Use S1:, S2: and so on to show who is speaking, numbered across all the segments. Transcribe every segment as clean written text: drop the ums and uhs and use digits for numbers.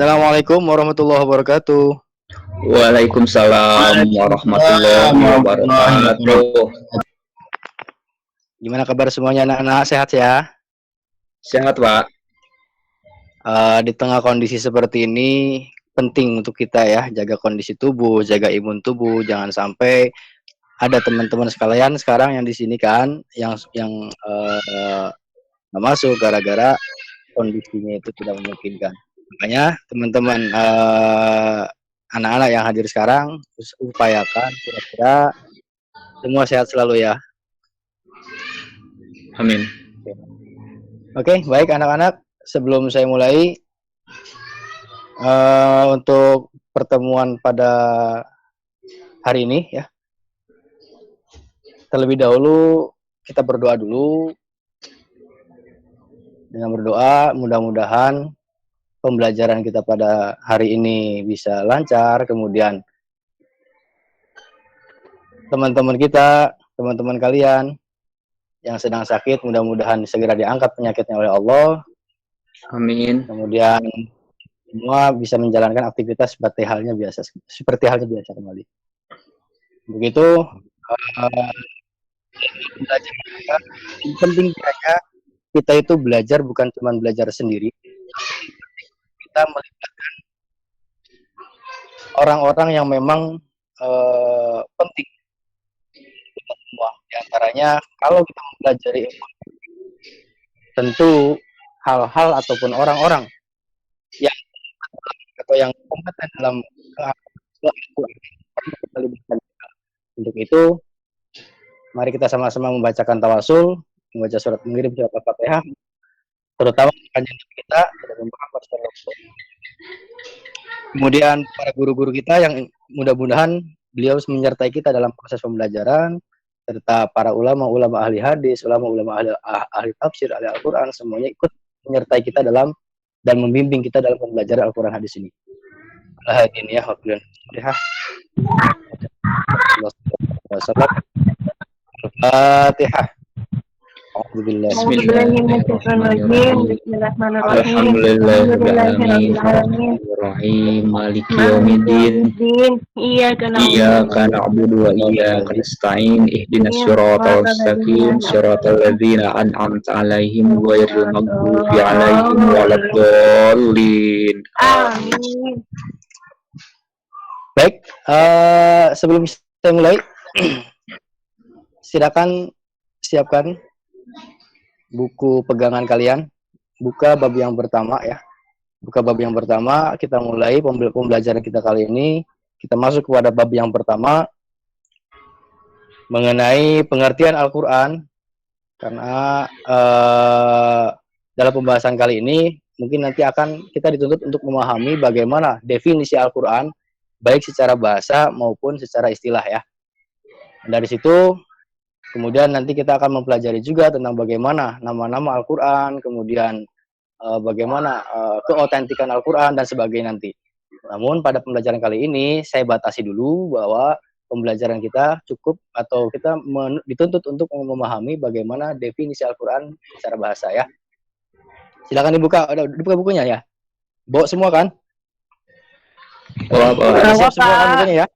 S1: Assalamualaikum warahmatullahi wabarakatuh.
S2: Waalaikumsalam
S1: Waalaikumsalam
S2: warahmatullahi
S1: warahmatullahi
S2: wabarakatuh.
S1: wabarakatuh. Gimana kabar semuanya anak-anak, sehat ya?
S2: Sehat, Pak.
S1: Di tengah kondisi seperti ini penting untuk kita ya, jaga kondisi tubuh, jaga imun tubuh, jangan sampai ada teman-teman sekalian sekarang yang di sini kan nggak masuk gara-gara kondisinya itu tidak memungkinkan. Makanya teman-teman anak-anak yang hadir sekarang upayakan kira-kira semua sehat selalu ya.
S2: Amin.
S1: Oke, baik anak-anak. Sebelum saya mulai, untuk pertemuan pada hari ini ya, terlebih dahulu kita berdoa dulu. Dengan berdoa, mudah-mudahan pembelajaran kita pada hari ini bisa lancar. Kemudian teman-teman kita, teman-teman kalian yang sedang sakit, mudah-mudahan segera diangkat penyakitnya oleh Allah.
S2: Amin.
S1: Kemudian semua bisa menjalankan aktivitas seperti halnya biasa kembali. Begitu belajar penting kiranya kita itu belajar bukan cuma belajar sendiri, kita melibatkan orang-orang yang memang penting kita semua. Di antaranya kalau kita mempelajari ilmu, tentu hal-hal ataupun orang-orang yang atau yang kompeten dalam kita libatkan. Untuk itu, mari kita sama-sama membacakan tawasul, membaca surat mengirim surat Al-Fatihah, terutama kanjeng kita Muhammad SAW. Kemudian para guru-guru kita yang mudah-mudahan beliau menyertai kita dalam proses pembelajaran, serta para ulama-ulama ahli hadis, ulama-ulama ahli tafsir, ahli Al-Quran, semuanya ikut menyertai kita dalam dan membimbing kita dalam pembelajaran Al-Quran hadis ini. Al-Hadiniyah wa Al-Fatihah. Al-Fatihah.
S2: Bismillahirrahmanirrahim. Maliki yaumiddin. Iyyaka na'budu wa iyyaka nasta'in. Ihdinas siratal mustaqim, siratal ladzina an'amta 'alaihim ghairil maghdubi 'alaihim waladdallin.
S1: Amin. Baik, sebelum saya mulai, silakan siapkan buku pegangan kalian, buka bab yang pertama ya. Buka bab yang pertama, kita mulai pembelajaran kita kali ini. Kita masuk kepada bab yang pertama mengenai pengertian Al-Quran. Karena dalam pembahasan kali ini mungkin nanti akan kita dituntut untuk memahami bagaimana definisi Al-Quran baik secara bahasa maupun secara istilah ya. Dari situ kemudian nanti kita akan mempelajari juga tentang bagaimana nama-nama Al-Quran, kemudian bagaimana keotentikan Al-Quran dan sebagainya nanti. Namun pada pembelajaran kali ini saya batasi dulu bahwa pembelajaran kita cukup atau kita dituntut untuk memahami bagaimana definisi Al-Quran secara bahasa ya. Silakan dibuka bukunya ya. Bawa semua kan? Siap semua kan bukunya ya?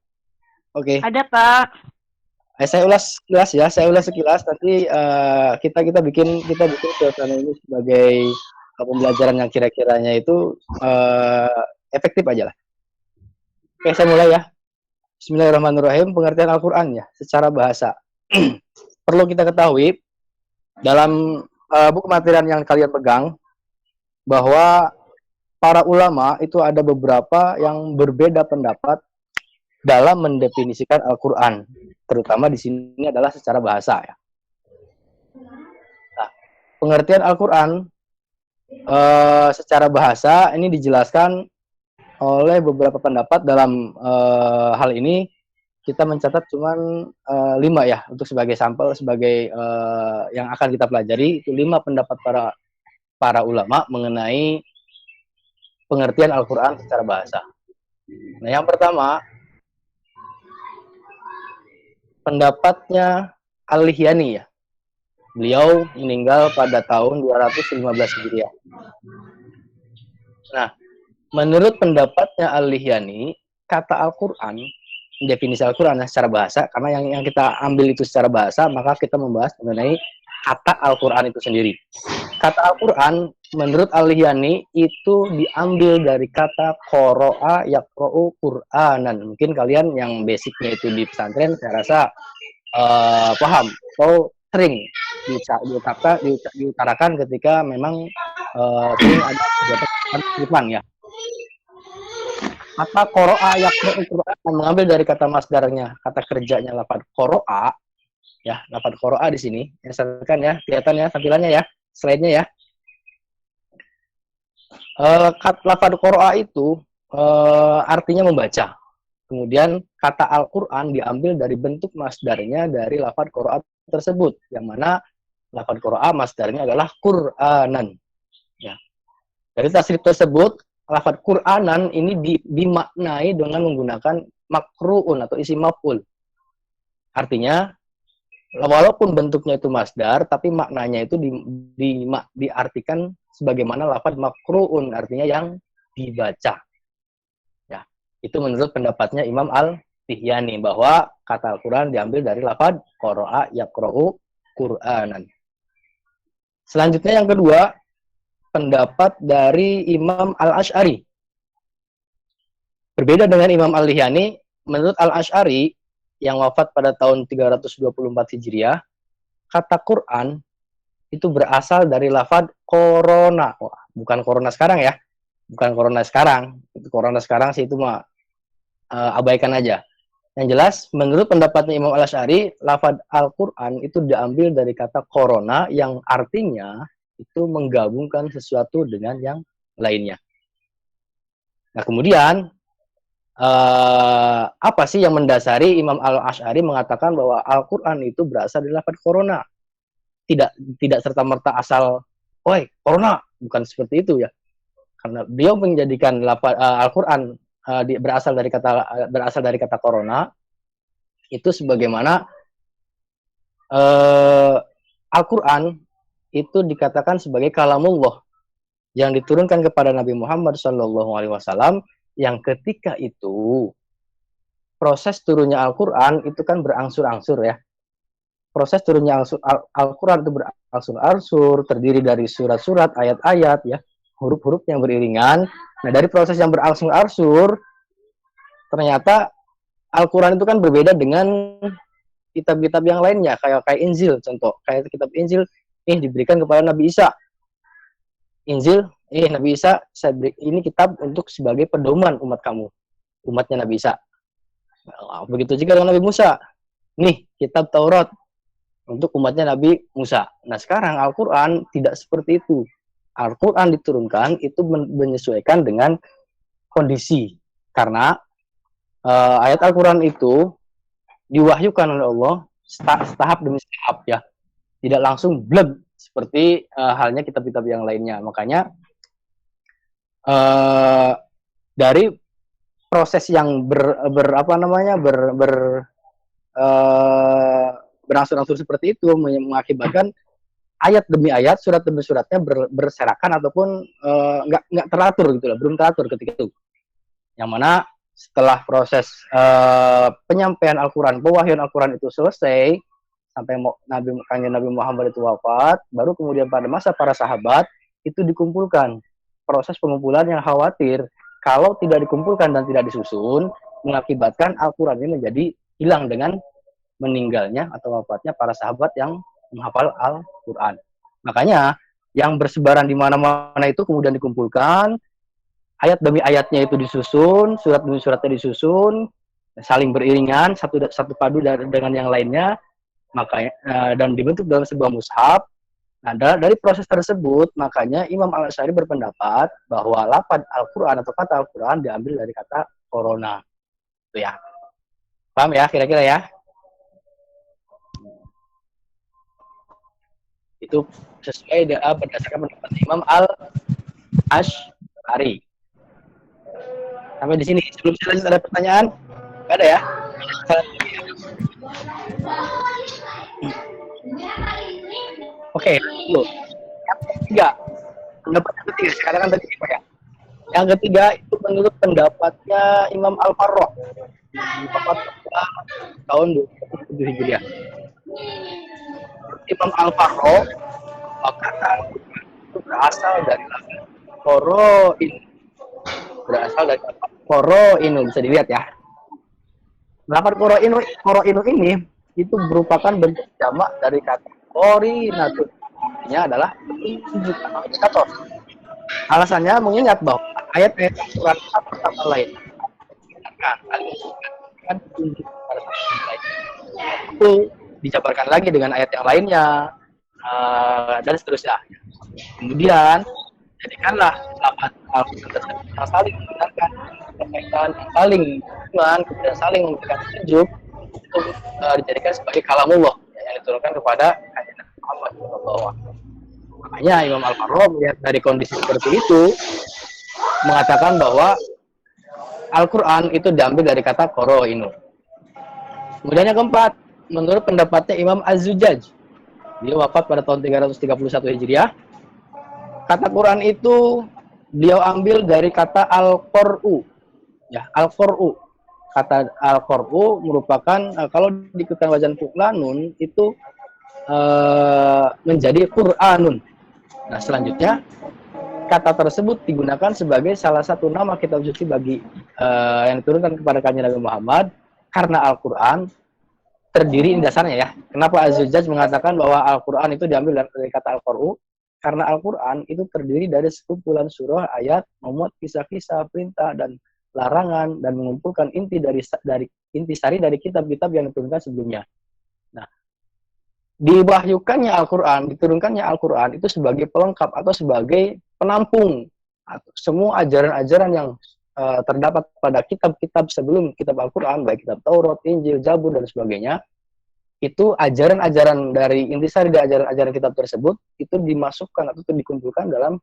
S1: Oke.
S3: Ada Pak.
S1: Saya ulas sekilas ya, nanti kita bikin suasana ini sebagai pembelajaran yang kira-kiranya itu efektif aja lah. Oke, saya mulai ya. Bismillahirrahmanirrahim, pengertian Al-Quran ya, secara bahasa. Perlu kita ketahui, dalam buku material yang kalian pegang, bahwa para ulama itu ada beberapa yang berbeda pendapat dalam mendefinisikan Al-Quran, terutama di sini adalah secara bahasa ya. Nah, pengertian Al-Quran secara bahasa ini dijelaskan oleh beberapa pendapat. Dalam hal ini kita mencatat cuman 5 ya, untuk sebagai sampel, sebagai yang akan kita pelajari. Itu 5 pendapat para ulama mengenai pengertian Al-Quran secara bahasa. Nah, yang pertama, pendapatnya Al-Lihyani ya. Beliau meninggal pada tahun 215 Hijriah. Nah, menurut pendapatnya Al-Lihyani, kata Al-Quran, definisi Al-Quran secara bahasa, karena yang kita ambil itu secara bahasa, maka kita membahas mengenai kata Al-Quran itu sendiri. Kata Al-Quran, menurut Al-Lihyani, itu diambil dari kata qoro'a yaqro'u Qur'anan. Mungkin kalian yang basicnya itu di pesantren, saya rasa paham atau sering diutarakan ketika memang sering ada kegiatan ya. Kata qoro'a yaqro'u Qur'an mengambil dari kata masdarnya, kata kerjanya lafaz qoro'a, ya, lafaz qoro'a di sini. Misalkan ya, kelihatan ya tampilannya ya, slide-nya ya. Lafaz qoro'a itu artinya membaca. Kemudian kata Al-Quran diambil dari bentuk masdarnya dari lafaz qoro'a tersebut, yang mana lafaz qoro'a masdarnya adalah Qur'anan. Ya. Dari tasrif tersebut, lafaz Qur'anan ini dimaknai dengan menggunakan makru'un atau isi maf'ul. Artinya, walaupun bentuknya itu masdar, tapi maknanya itu diartikan sebagaimana lafaz makru'un, artinya yang dibaca. Ya, itu menurut pendapatnya Imam Al-Lihyani, bahwa kata Al-Quran diambil dari lafaz qoro'a yaqro'u Qur'anan. Selanjutnya yang kedua, pendapat dari Imam Al-Asy'ari. Berbeda dengan Imam Al-Lihyani, menurut Al-Asy'ari yang wafat pada tahun 324 Hijriah, kata Quran itu berasal dari lafaz corona. Wah, bukan corona sekarang ya. Bukan corona sekarang. Itu corona sekarang sih itu mah abaikan aja. Yang jelas, menurut pendapatnya Imam Al-Asy'ari, lafaz Al-Quran itu diambil dari kata corona yang artinya itu menggabungkan sesuatu dengan yang lainnya. Nah, kemudian apa sih yang mendasari Imam Al-Asy'ari mengatakan bahwa Al-Quran itu berasal dari lafaz corona? Tidak serta-merta asal, "Woi, corona." Bukan seperti itu ya. Karena beliau menjadikan Al-Quran berasal dari kata corona itu sebagaimana Al-Quran itu dikatakan sebagai kalamullah yang diturunkan kepada Nabi Muhammad SAW, yang ketika itu proses turunnya Al-Quran itu kan berangsur-angsur ya. Proses turunnya Al-Quran itu berangsur-angsur, terdiri dari surat-surat, ayat-ayat ya, huruf-huruf yang beriringan. Nah, dari proses yang berangsur-angsur, ternyata Al-Quran itu kan berbeda dengan kitab-kitab yang lainnya, kayak Injil contoh. Kayak kitab Injil diberikan kepada Nabi Isa. Injil, Nabi Isa, ini kitab untuk sebagai pedoman umat kamu, umatnya Nabi Isa. Begitu juga dengan Nabi Musa. Nih, kitab Taurat untuk umatnya Nabi Musa. Nah, sekarang Al-Quran tidak seperti itu. Al-Quran diturunkan itu menyesuaikan dengan kondisi. Karena ayat Al-Quran itu diwahyukan oleh Allah setahap demi setahap ya. Tidak langsung bleb seperti halnya kitab-kitab yang lainnya. Makanya dari proses yang berangsur-angsur seperti itu mengakibatkan ayat demi ayat, surat demi suratnya berserakan ataupun nggak teratur gitu lah, belum teratur ketika itu. Yang mana setelah proses penyampaian Al-Quran, pewahyuan Al-Quran itu selesai, sampai Nabi Muhammad itu wafat, baru kemudian pada masa para sahabat itu dikumpulkan. Proses pengumpulan yang khawatir kalau tidak dikumpulkan dan tidak disusun, mengakibatkan Al-Quran ini menjadi hilang dengan meninggalnya atau wafatnya para sahabat yang menghafal Al-Quran. Makanya yang bersebaran di mana-mana itu kemudian dikumpulkan, ayat demi ayatnya itu disusun, surat demi suratnya disusun, saling beriringan, satu padu dengan yang lainnya, makanya dan dibentuk dalam sebuah mushaf. Nah, dari proses tersebut, makanya Imam Al-Asy'ari berpendapat bahwa lafaz Al-Quran atau kata Al-Quran diambil dari kata corona. Itu ya. Paham ya kira-kira ya? Itu sesuai berdasarkan pendapat Imam Al-Asy'ari. Sampai di sini. Sebelum saya lanjut ada pertanyaan? Nggak ada ya? Oke, dulu. Yang ketiga. Pendapat yang ketiga. Sekarang kan tadi Pak ya. Yang ketiga itu menurut pendapatnya Imam Al-Farra, wafat pada tahun 27 Hijriah. Imam Al-Farra, kata itu berasal dari koroin, berasal dari koroinu, bisa dilihat ya. Lafaz koroinu ini itu merupakan bentuk jamak dari kata korinatun. Artinya adalah indikator. Alasannya mengingat bahwa ayat-ayat Al-Quran satu sama lain kan itu dijabarkan lagi dengan ayat yang lainnya dan seterusnya. Kemudian jadikanlah lafaz Al-Quran tersebut yang saling menggunakan berkaitan, saling hubungan, kemudian saling memberikan petunjuk itu dijadikan sebagai kalamullah yang diturunkan kepada Nabi Muhammad SAW. Makanya Imam Al-Farra melihat dari kondisi seperti itu mengatakan bahwa Al-Quran itu diambil dari kata koroinu. Kemudian yang keempat, menurut pendapatnya Imam Az-Zujaj, dia wafat pada tahun 331 Hijriah. Kata Quran itu beliau ambil dari kata Al-Qur'u. Ya, Al-Qur'u. Kata Al-Qur'u merupakan kalau diikutkan wajan fu'lanun itu menjadi Qur'anun. Nah, selanjutnya kata tersebut digunakan sebagai salah satu nama kitab suci bagi yang diturunkan kepada Kanjeng Nabi Muhammad karena Al-Qur'an terdiri di dasarnya ya. Kenapa Az-Zujaj mengatakan bahwa Al-Qur'an itu diambil dari kata Al-Qur'u? Karena Al-Quran itu terdiri dari sekumpulan surah, ayat, memuat kisah-kisah, perintah, dan larangan, dan mengumpulkan inti sari dari kitab-kitab yang diturunkan sebelumnya. Nah, diwahyukannya Al-Quran, diturunkannya Al-Quran itu sebagai pelengkap atau sebagai penampung atau semua ajaran-ajaran yang terdapat pada kitab-kitab sebelum kitab Al-Quran, baik kitab Taurat, Injil, Zabur, dan sebagainya. Itu ajaran-ajaran dari intisari dari ajaran-ajaran kitab tersebut itu dimasukkan atau dikumpulkan dalam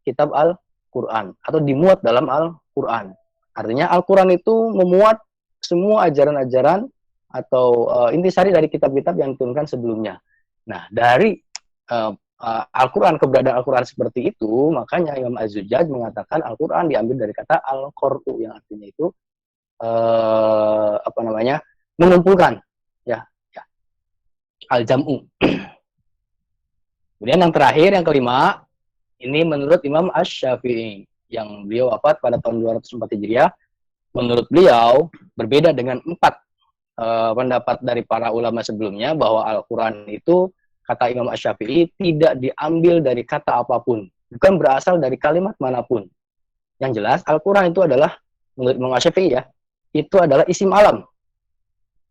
S1: kitab Al-Quran atau dimuat dalam Al-Quran. Artinya Al-Quran itu memuat semua ajaran-ajaran atau intisari dari kitab-kitab yang diturunkan sebelumnya. Nah, dari Al-Quran, keberadaan Al-Quran seperti itu, makanya Imam Az-Zujaj mengatakan Al-Quran diambil dari kata Al-Qur'u yang artinya itu mengumpulkan. Al-Jam'u. Kemudian yang terakhir, yang kelima, ini menurut Imam Asy-Syafi'i yang beliau wafat pada tahun 204 Hijriah. Menurut beliau berbeda dengan 4 pendapat dari para ulama sebelumnya bahwa Al-Quran itu kata Imam Asy-Syafi'i tidak diambil dari kata apapun, bukan berasal dari kalimat manapun. Yang jelas Al-Quran itu adalah menurut Imam Asy-Syafi'i ya, itu adalah isim alam.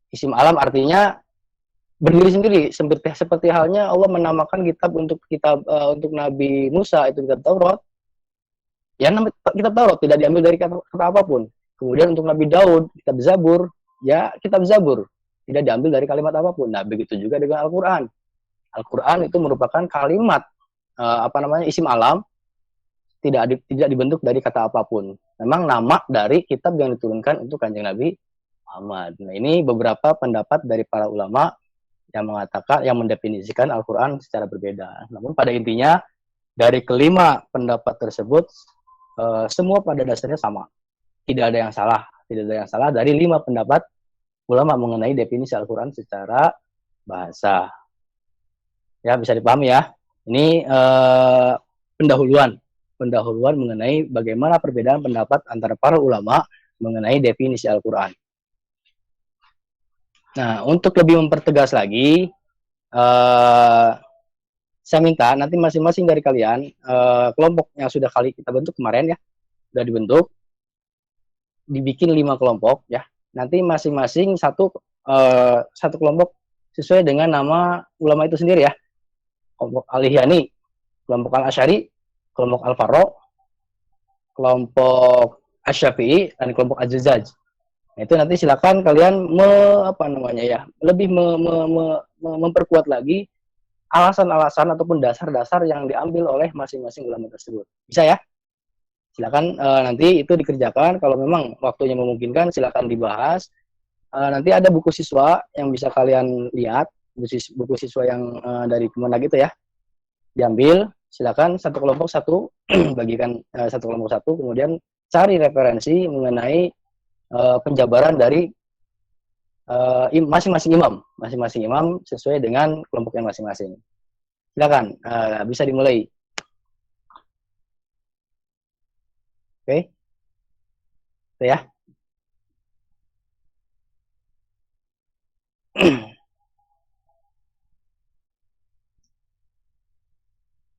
S1: Isim alam artinya berdiri sendiri, seperti halnya Allah menamakan kitab untuk Nabi Musa itu kitab Taurat. Ya, kitab Taurat tidak diambil dari kata apapun. Kemudian untuk Nabi Daud, kitab Zabur, ya kitab Zabur tidak diambil dari kalimat apapun. Nah, begitu juga dengan Al-Qur'an. Al-Qur'an itu merupakan kalimat isim alam, tidak dibentuk dari kata apapun. Memang nama dari kitab yang diturunkan untuk Kanjeng Nabi Muhammad. Nah, ini beberapa pendapat dari para ulama yang mendefinisikan Al-Quran secara berbeda. Namun pada intinya dari kelima pendapat tersebut semua pada dasarnya sama. Tidak ada yang salah dari 5 pendapat ulama mengenai definisi Al-Quran secara bahasa. Ya, bisa dipahami ya. Ini pendahuluan mengenai bagaimana perbedaan pendapat antara para ulama mengenai definisi Al-Quran. Nah, untuk lebih mempertegas lagi, saya minta nanti masing-masing dari kalian, kelompok yang sudah kita bentuk kemarin ya, sudah dibentuk, dibikin 5 kelompok ya. Nanti masing-masing satu kelompok sesuai dengan nama ulama itu sendiri ya. Kelompok Al-Ihyani, kelompok Al-Asy'ari, kelompok Al-Farra, kelompok Asy-Syafi'i, dan kelompok Az-Zujaj. Nah, itu nanti silakan kalian lebih memperkuat lagi alasan-alasan ataupun dasar-dasar yang diambil oleh masing-masing ulama tersebut. Bisa ya? Silakan nanti itu dikerjakan. Kalau memang waktunya memungkinkan, silakan dibahas. Nanti ada buku siswa yang bisa kalian lihat, buku siswa yang dari Kemenag itu ya, diambil. silakan satu kelompok satu bagikan satu kelompok satu, kemudian cari referensi mengenai penjabaran dari masing-masing imam sesuai dengan kelompoknya masing-masing. Silakan, bisa dimulai. Oke, ya.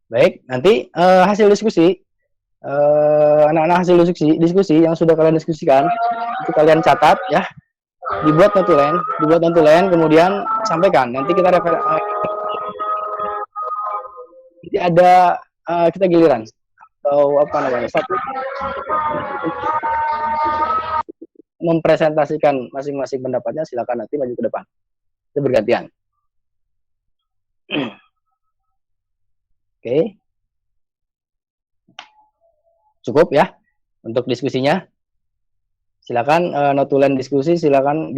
S1: Baik, nanti hasil diskusi, anak-anak hasil diskusi yang sudah kalian diskusikan, itu kalian catat ya, dibuat notulen, kemudian sampaikan. Nanti kita nanti ada kita giliran atau apa namanya, satu mempresentasikan masing-masing pendapatnya, silakan nanti maju ke depan. Itu bergantian. Oke. Cukup ya untuk diskusinya. Silakan notulen diskusi silakan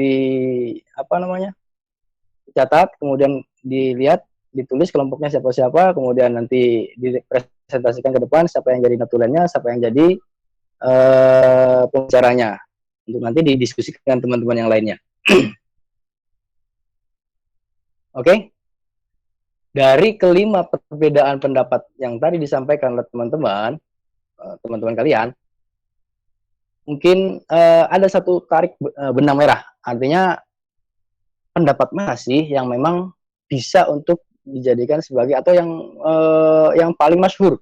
S1: catat, kemudian dilihat, ditulis kelompoknya siapa-siapa, kemudian nanti dipresentasikan ke depan siapa yang jadi notulennya, siapa yang jadi pembicaranya, untuk nanti didiskusikan dengan teman-teman yang lainnya. Oke. Dari kelima perbedaan pendapat yang tadi disampaikan oleh teman-teman kalian, mungkin ada satu tarik benang merah, artinya pendapat mana sih yang memang bisa untuk dijadikan sebagai, atau yang paling masyhur,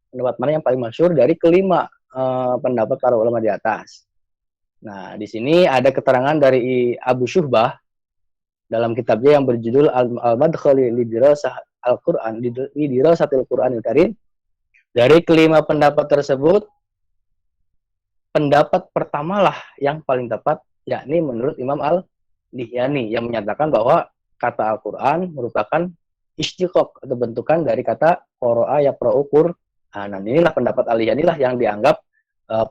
S1: pendapat mana yang paling masyhur dari kelima pendapat para ulama di atas. Nah, di sini ada keterangan dari Abu Syuhbah dalam kitabnya yang berjudul Al-Madkhali li Dirasah Al-Qur'an li Dirasatil Qur'anil Karim. Dari kelima pendapat tersebut, pendapat pertamalah yang paling tepat, yakni menurut Imam Al-Lihyani yang menyatakan bahwa kata Al-Qur'an merupakan istiqaq atau bentukan dari kata qara'a yaqra'u Qur'anan. Inilah pendapat Al-Lihyani lah yang dianggap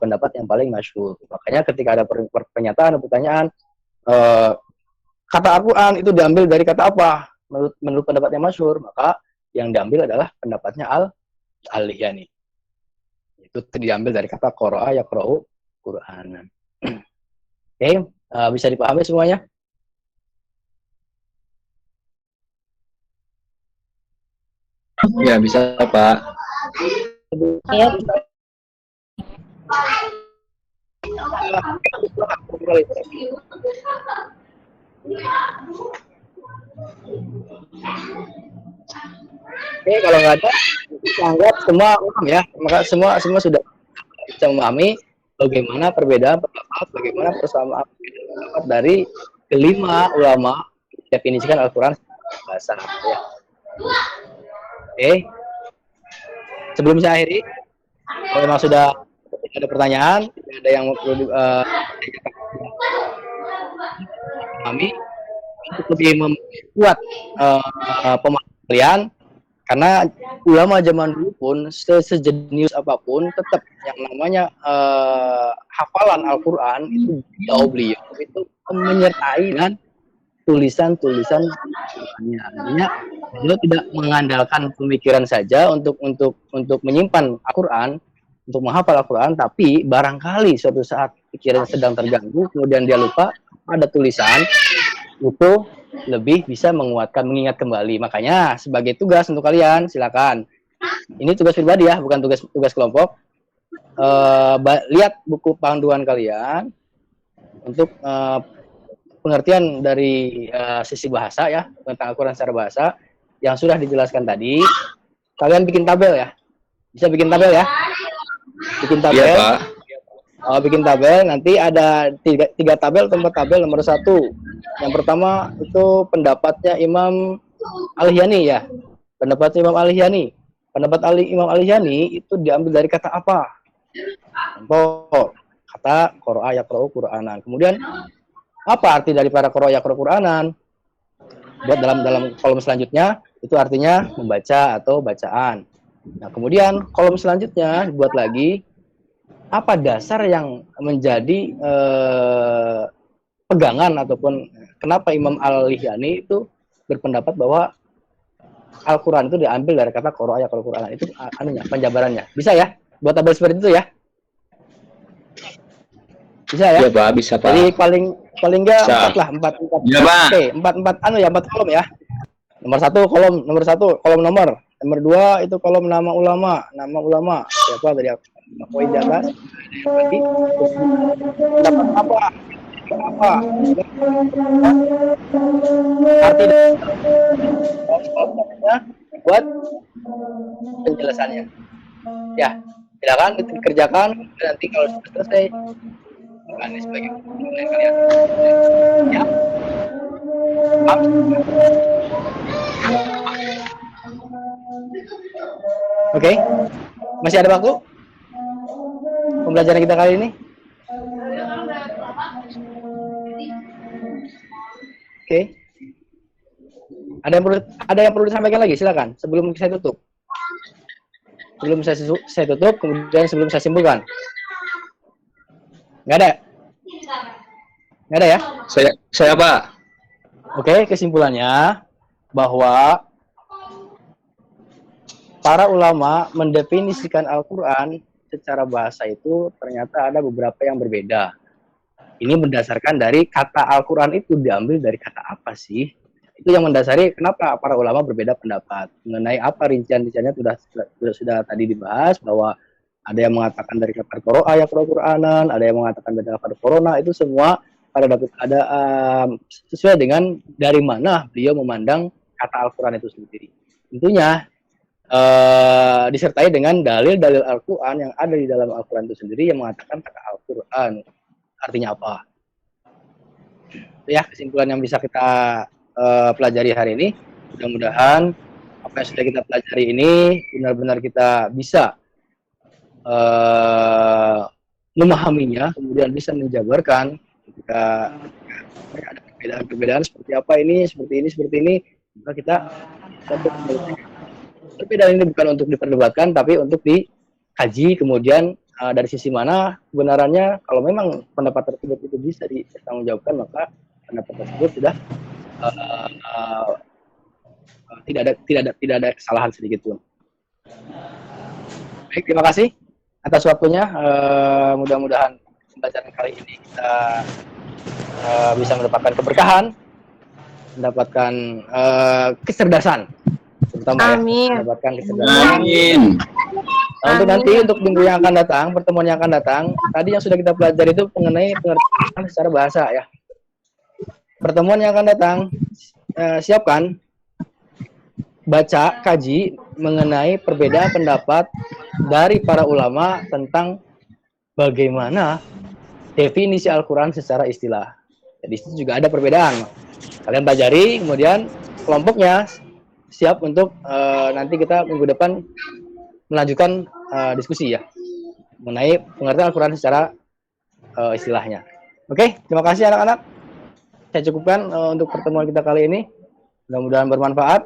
S1: pendapat yang paling masyhur. Makanya ketika ada pernyataan atau pertanyaan kata Al-Quran itu diambil dari kata apa? Menurut pendapat yang masyhur, maka yang diambil adalah pendapatnya Al-Lihyani. Itu diambil dari kata qara'a yaqra'u Qur'anan. Oke, bisa dipahami semuanya?
S2: Ya, bisa, Pak.
S3: Ya.
S1: Oke, kalau nggak ada, kita anggap semua paham ya. Maka semua sudah bisa memahami bagaimana perbedaan pendapat, bagaimana persamaan pendapat dari kelima ulama definisikan Al-Quran bahasa ya. Oke, sebelum saya akhiri, kalau memang sudah ada pertanyaan, ada yang perlu kami untuk lebih membuat pemahaman kalian, karena ulama zaman dulu pun sejenius apapun tetap yang namanya hafalan Al-Quran itu beliau itu menyertai dan tulisan-tulisan. Artinya beliau tidak mengandalkan pemikiran saja untuk menyimpan Al-Quran, untuk menghafal Al-Quran, tapi barangkali suatu saat pikiran sedang terganggu, kemudian dia lupa, ada tulisan, itu lebih bisa menguatkan, mengingat kembali. Makanya sebagai tugas untuk kalian, silakan. Ini tugas pribadi ya, bukan tugas kelompok. Lihat buku panduan kalian untuk pengertian dari sisi bahasa ya, tentang Al-Quran secara bahasa yang sudah dijelaskan tadi. Kalian bikin tabel ya, bisa bikin tabel ya, bikin tabel.
S2: Iya, Pak.
S1: Bikin tabel, nanti ada tiga tabel. Tempat tabel nomor 1 yang pertama itu pendapatnya Imam Al-Lihyani ya, pendapat Imam Al-Lihyani. Pendapat Imam Al-Lihyani itu diambil dari kata apa? Contoh, kata qara'a yaqra'u Qur'anan. Kemudian apa arti daripada qara'a yaqra'u Qur'anan? Buat dalam kolom selanjutnya itu artinya membaca atau bacaan. Nah, kemudian kolom selanjutnya dibuat lagi apa dasar yang menjadi pegangan ataupun kenapa Imam Al-Lihyani itu berpendapat bahwa Al-Quran itu diambil dari kata qara'a yaqra'u Qur'an. Itu anunya, penjabarannya. Bisa ya? Buat tabel seperti itu ya? Bisa ya?
S2: Iya, Pak, bisa, Pak.
S1: Jadi paling enggak
S2: Bisa.
S1: 4 lah, 4.
S2: Iya, Pak.
S1: Oke, 4 kolom ya. Nomor 1 kolom nomor. Nomor 2 itu kolom nama ulama. Siapa tadi poin di atas? Berarti dapat apa? Arti buat penjelasannya. Ya, silakan dikerjakan. Nanti kalau sudah selesai, ini sebagai kalian. Ya. Oke, masih ada waktu pembelajaran kita kali ini? Oke. Ada yang perlu disampaikan lagi? Silakan sebelum saya tutup. Sebelum saya tutup, kemudian sebelum saya simpulkan. Nggak ada? Nggak ada ya?
S2: Saya Pak.
S1: Oke, kesimpulannya bahwa para ulama mendefinisikan Al-Quran secara bahasa itu ternyata ada beberapa yang berbeda. Ini berdasarkan dari kata Al-Quran itu diambil dari kata apa sih? Itu yang mendasari kenapa para ulama berbeda pendapat. Mengenai apa rincian-rinciannya sudah tadi dibahas, bahwa ada yang mengatakan dari kata qara'a yaqra'u Qur'anan, ada yang mengatakan dari kata corona, itu semua ada sesuai dengan dari mana beliau memandang kata Al-Quran itu sendiri. Tentunya disertai dengan dalil-dalil Al-Quran yang ada di dalam Al-Quran itu sendiri yang mengatakan kata Al-Quran artinya apa. Itu ya kesimpulan yang bisa kita pelajari hari ini. Mudah-mudahan apa yang sudah kita pelajari ini benar-benar kita bisa memahaminya, kemudian bisa menjabarkan ketika ada perbedaan-perbedaan seperti apa ini, seperti ini, maka kita dapat menyelesaikan. Perbedaan ini bukan untuk diperdebatkan, tapi untuk dikaji, kemudian dari sisi mana kebenarannya. Kalau memang pendapat tersebut itu bisa dipertanggungjawabkan, maka pendapat tersebut sudah tidak ada kesalahan sedikit pun. Baik, terima kasih atas waktunya. Mudah-mudahan pembelajaran kali ini kita bisa mendapatkan keberkahan, mendapatkan kecerdasan, terutama
S3: Amin.
S1: ya, mendapatkan kecerdasan.
S2: Amin.
S1: Nah, untuk nanti untuk minggu yang akan datang, pertemuan yang akan datang, tadi yang sudah kita pelajari itu mengenai pengertian secara bahasa ya. Pertemuan yang akan datang, siapkan baca, kaji mengenai perbedaan pendapat dari para ulama tentang bagaimana definisi Al-Quran secara istilah. Jadi itu juga ada perbedaan. Kalian pelajari, kemudian kelompoknya siap untuk nanti kita minggu depan melanjutkan diskusi ya mengenai pengertian Al-Quran secara istilahnya. Oke, terima kasih anak-anak. Saya cukupkan untuk pertemuan kita kali ini. Mudah-mudahan bermanfaat.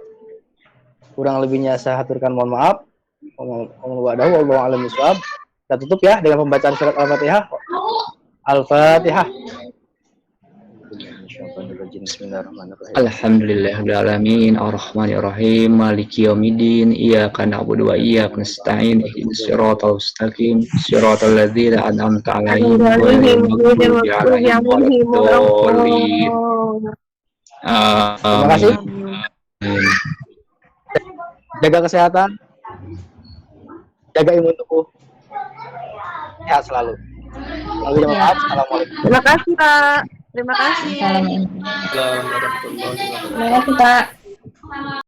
S1: Kurang lebihnya saya haturkan mohon maaf. Wallahu a'lam bishawab. Kita tutup ya dengan pembacaan surat Al-Fatihah. Al-Fatihah. Bismillahirrahmanirrahim.
S2: Alhamdulillahirabbil alamin arrahmanir rahim maliki yaumiddin iyyaka na'budu wa iyyaka nasta'in ihdinas siratal mustaqim siratal ladzina an'amta 'alaihim ghairil maghdubi 'alaihim waladdallin.
S1: Terima kasih. Jaga kesehatan, jaga imun tubuh, sehat selalu. Wabillahi taufiq. Assalamualaikum.
S3: Terima kasih, Pak. Terima kasih.
S1: Assalamualaikum warahmatullahi wabarakatuh.
S3: Terima kasih, Pak.